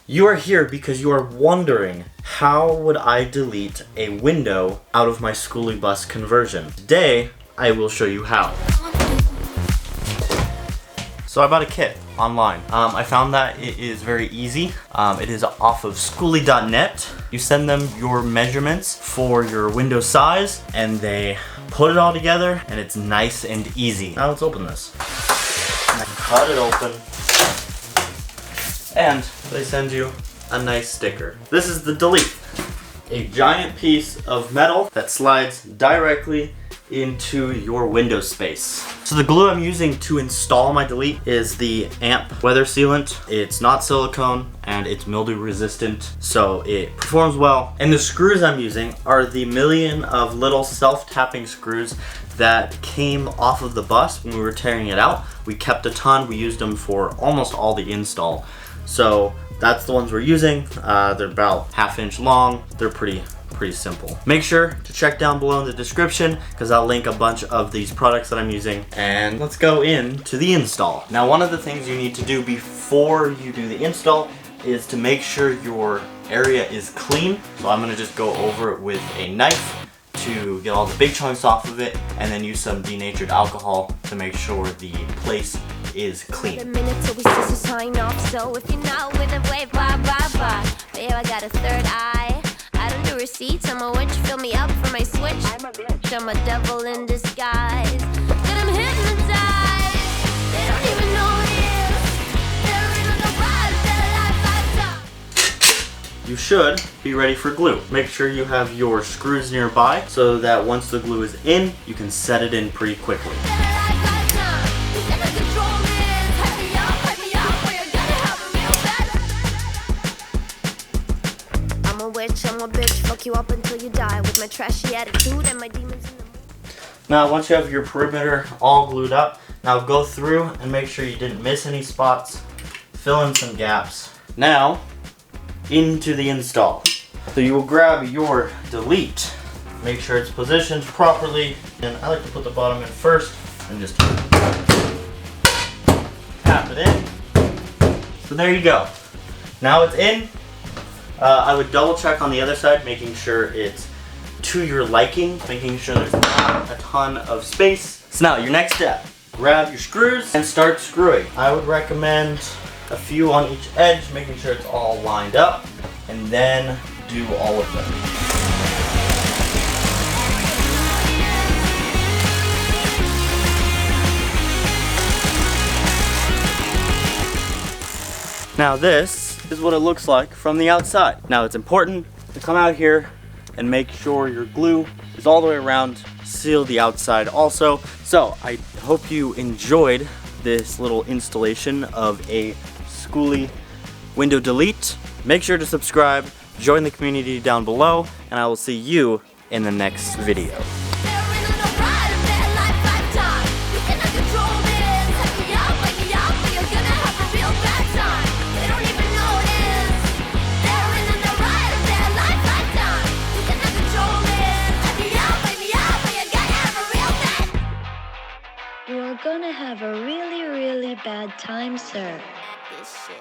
You are here because you are wondering, how would I delete a window out of my Skoolie bus conversion? Today, I will show you how. So I bought a kit online. I found that it is very easy. It is off of Skoolie.net. You send them your measurements for your window size and they put it all together and it's nice and easy. Now let's open this. Cut it open. And they send you a nice sticker. This is the delete. A giant piece of metal that slides directly into your window space. So the glue I'm using to install my delete is the AMP weather sealant. It's not silicone and it's mildew resistant, so it performs well. And the screws I'm using are the million of little self-tapping screws that came off of the bus when we were tearing it out. We kept a ton, we used them for almost all the install. So that's the ones we're using. They're about 1/2 inch long. They're pretty simple. Make sure to check down below in the description because I'll link a bunch of these products that I'm using. And let's go into the install. Now, one of the things you need to do before you do the install is to make sure your area is clean. So I'm gonna just go over it with a knife to get all the big chunks off of it, and then use some denatured alcohol to make sure the place is clean. A minute till we sign off. So if you're not with a wave, bye. Babe, I got a third eye. I don't do receipts. I'm a witch. Fill me up for my switch. I'm a bitch. I'm a devil in disguise. But I'm hypnotized. They don't even know it is. They're in the vibe. Their life I've done. You should be ready for glue. Make sure you have your screws nearby so that once the glue is in, you can set it in pretty quickly. I'm a bitch, fuck you up until you die with my trashy attitude and my demons in the mood. Now, once you have your perimeter all glued up, now go through and make sure you didn't miss any spots. Fill in some gaps. Now, into the install. So you will grab your delete. Make sure it's positioned properly. And I like to put the bottom in first and just tap it in. So there you go. Now it's in. I would double check on the other side, making sure it's to your liking, making sure there's not a ton of space. So now your next step, grab your screws and start screwing. I would recommend a few on each edge, making sure it's all lined up, and then do all of them. Now this is what it looks like from the outside. Now it's important to come out here and make sure your glue is all the way around, seal the outside also. So I hope you enjoyed this little installation of a Skoolie window delete. Make sure to subscribe, join the community down below, and I will see you in the next video. You're gonna have a really, really bad time, sir. This shit.